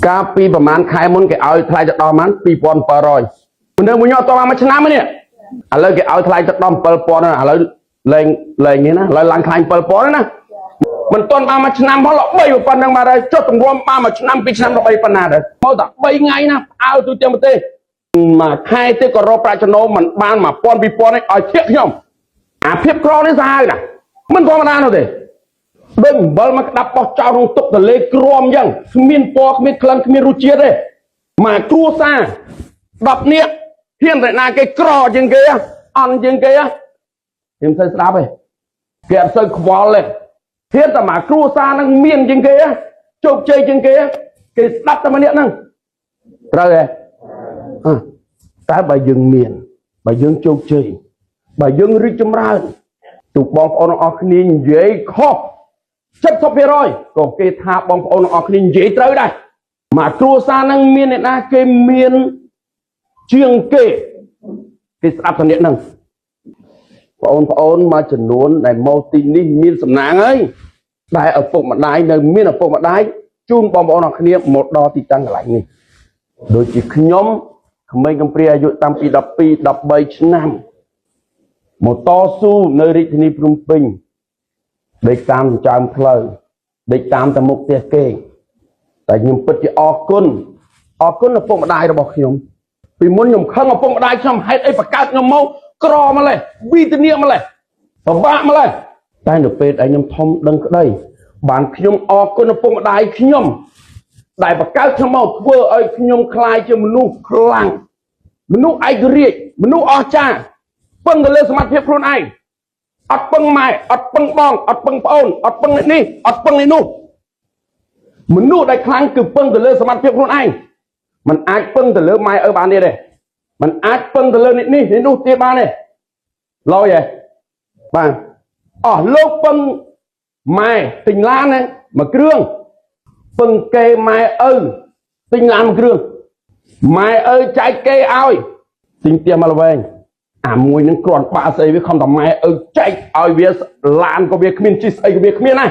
កាលពីប្រហែលខែមុនគេឲ្យថ្លៃទៅដល់ប្រហែល 2700 មិនដឹងមួយតមកឆ្នាំនេះឥឡូវគេឲ្យថ្លៃទៅដល់ 7000 ឥឡូវលែងនេះណាឥឡូវឡើងខ្លាញ់ 7000 ណាមិនទាន់បានមួយឆ្នាំផងល្បីប៉ុណ្ណឹងបាទហើយចុះទម្រាំបានមួយឆ្នាំ2ឆ្នាំល្បីប៉ុណ្ណាដែរមកតែ3ថ្ងៃណាឲ្យទូទាំងប្រទេសមួយខែទៀតក៏រកប្រាក់ចំណូលមិនបាន 1000 2000 ឲ្យធាក់ខ្ញុំអាភាពក្រនេះសាហាវណាស់មិនធម្មតានោះទេដូចអំបិលមកក្តាប់បោះចោលក្នុងទឹកទលេក្រមអញ្ចឹងគ្មានពណ៌គ្មានក្លិនគ្មានរសជាតិទេមកគ្រួសារ10នាក់ហ៊ានតែណាគេក្រជាងគេអន់ជាងគេខ្ញុំមិនសូវស្ដាប់ទេគេអត់សូវខ្វល់ទេហ៊ានតែមកគ្រួសារនឹងមានជាងគេជោគជ័យជាងគេគេស្ដាប់តែម្នាក់ហ្នឹងត្រូវទេតែបើយើងមានបើយើងជោគជ័យបើយើងរីកចម្រើនទូបងប្អូនទាំងអស់គ្នានិយាយខុស 70% ក៏គេថាបងប្អូនទាំងអស់គ្នានិយាយត្រូវដែរមកគ្រួសារនឹងមានអ្នកណាគេមានជាងគេស្ដាប់តែអ្នកហ្នឹងបងប្អូនមួយចំនួនដែលមកទីនេះមានសំណាងហើយដែលឪពុកម្ដាយនៅមានឪពុកម្ដាយជូនបងប្អូនទាំងគ្នាមកដល់ទីតាំងកន្លែងនេះដូចជាខ្ញុំក្មេងកំព្រាអាយុតាំងពី 12 13 ឆ្នាំមកតស៊ូនៅរាជធានីភ្នំពេញដេកតាមចើមផ្លូវដេកតាមទៅមុខផ្ទះគេតែខ្ញុំពិតជាអរគុណឪពុកម្ដាយរបស់ខ្ញុំពីមុនខ្ញុំខឹងឪពុកម្ដាយខ្ញុំហេតុអីបង្កើតខ្ញុំមកក្រម្លេះវិធានាម្លេះពិបាកម្លេះតែនៅពេលដែលខ្ញុំធំដឹងក្តីបានខ្ញុំអរគុណឪពុកម្ដាយខ្ញុំដែលបង្កើតខ្ញុំមកធ្វើឲ្យខ្ញុំក្លាយជាមនុស្សខ្លាំងមនុស្សឯករាជ្យមនុស្សអស្ចារ្យពឹងទៅលើសមត្ថភាពខ្លួនឯងអត់ពឹងម៉ែអត់ពឹងបងអត់ពឹងប្អូនអត់ពឹងនេះអត់ពឹងនេះនោះមនុស្សដែលខ្លាំងគឺពឹងទៅលើសមត្ថភាពខ្លួនឯងมันអាចពឹងទៅលើម៉ែឪបានទេมันអាចពឹងទៅលើនេះនោះទៀតបានទេឡយហ៎បាទអស់លោកពឹងម៉ែទិញឡានណាមួយគ្រឿងពឹងគេម៉ែឪទិញឡានមួយគ្រឿងម៉ែឪចែកគេឲ្យទិញផ្ទះមកល្វែងអាមួយនឹងគ្រាន់បាក់ស្អីវាខំតែម៉ែឪចែកឲ្យវាឡានក៏វាគ្មានជិះស្អីក៏វាគ្មានដែរ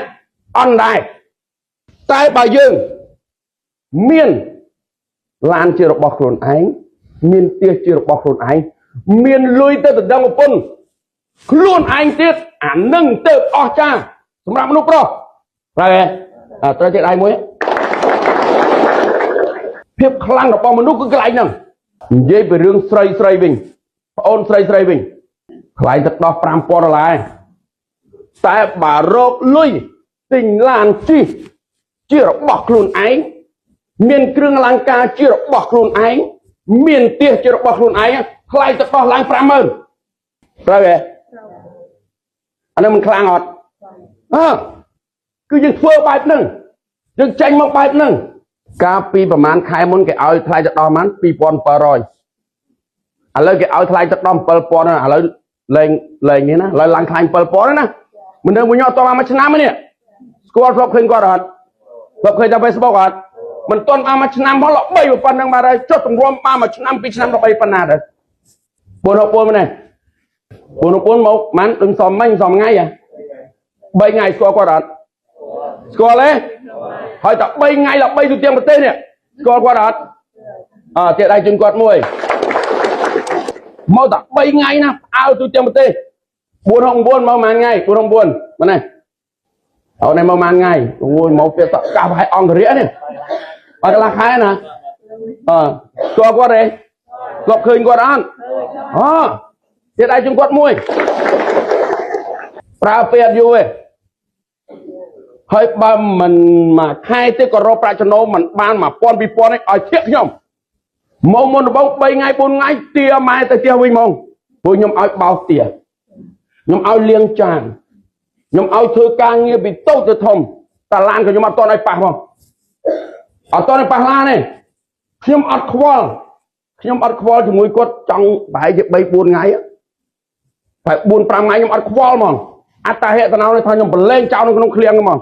អន់ដែរតែបើយើងមានឡានជារបស់ខ្លួនឯងមានផ្ទះជារបស់ខ្លួនឯងមានលុយទៅដណ្ដឹងប្រពន្ធខ្លួនឯងទៀតអានឹងទៅអស្ចារ្យសម្រាប់មនុស្សប្រុសត្រូវទេត្រូវជាដៃមួយភាពខ្លាំងរបស់មនុស្សគឺកន្លែងហ្នឹងនិយាយពីរឿងស្រីវិញប្អូនស្រីវិញថ្លៃទឹកដោះ $5000 តែបើរកលុយទិញឡានជិះជារបស់ខ្លួនឯងមានគ្រឿងអលង្ការជារបស់ខ្លួនឯងមានផ្ទះជារបស់ខ្លួនឯងថ្លៃទឹកដោះឡើង $50000 ត្រូវទេអានេះមិនខ្លាំងអត់គឺយើងធ្វើបែបហ្នឹងយើងចេញមកបែបហ្នឹងកាលពីប្រហែលខែមុនគេឲ្យថ្លៃទៅដល់ប្រហែល 2700 ឥឡូវគេឲ្យថ្លៃទៅដល់ 7000 ឥឡូវលែងនេះណាឥឡូវឡើងខ្លាញ់ 7000 ណាមិនដឹងមួយតមកមួយឆ្នាំនេះស្គាល់ធ្លាប់ឃើញគាត់អត់ធ្លាប់ឃើញតាម Facebook អត់មិនទាន់បានមួយឆ្នាំផងល្បីប៉ុណ្ណឹងបាទហើយចុះទម្រាំបានមួយឆ្នាំ2ឆ្នាំល្បីប៉ុណ្ណាដែរពូនមែនពូនមកមិនដឹងសមថ្ងៃហ៎3ថ្ងៃស្គាល់គាត់អត់ស្គាល់ទេហើយតែ3ថ្ងៃល្បីទូទាំងប្រទេសនេះស្គាល់គាត់អត់ទៀតដៃជូនគាត់មួយមកតែ3ថ្ងៃណាឲ្យទូទាំងប្រទេស469មកប្រហែលថ្ងៃ469មែនទេអូនឯងមកប្រហែលថ្ងៃអូយមកពេលសកាប់ឲ្យអង្គរៈនេះអត់កន្លះខែណាស្គាល់គាត់ទេធ្លាប់ឃើញគាត់អត់ទៀតដៃជូនគាត់មួយប្រើពេលអត់យូរទេហើយបើមិនមួយខែទៀតក៏រកប្រាក់ចំណូលមិនបាន 1000 2000 ឲ្យធាក់ខ្ញុំមកមុនដំបូង3ថ្ងៃ4ថ្ងៃទាម៉ែទៅផ្ទះវិញហ្មងព្រោះខ្ញុំឲ្យបោសផ្ទះខ្ញុំឲ្យលាងចានខ្ញុំឲ្យធ្វើការងារពីតូចទៅធំតាឡានក៏ខ្ញុំអត់តន់ឲ្យប៉ះហ្មងអត់តន់ឲ្យប៉ះឡានទេខ្ញុំអត់ខ្វល់ជាមួយគាត់ចង់ប្រហែលជា 3-4 ថ្ងៃតែ 4-5 ថ្ងៃខ្ញុំអត់ខ្វល់ហ្មងអត្តហេតុណោនេះថាខ្ញុំប្រឡែងចោលនៅក្នុងឃ្លាំងហ្មង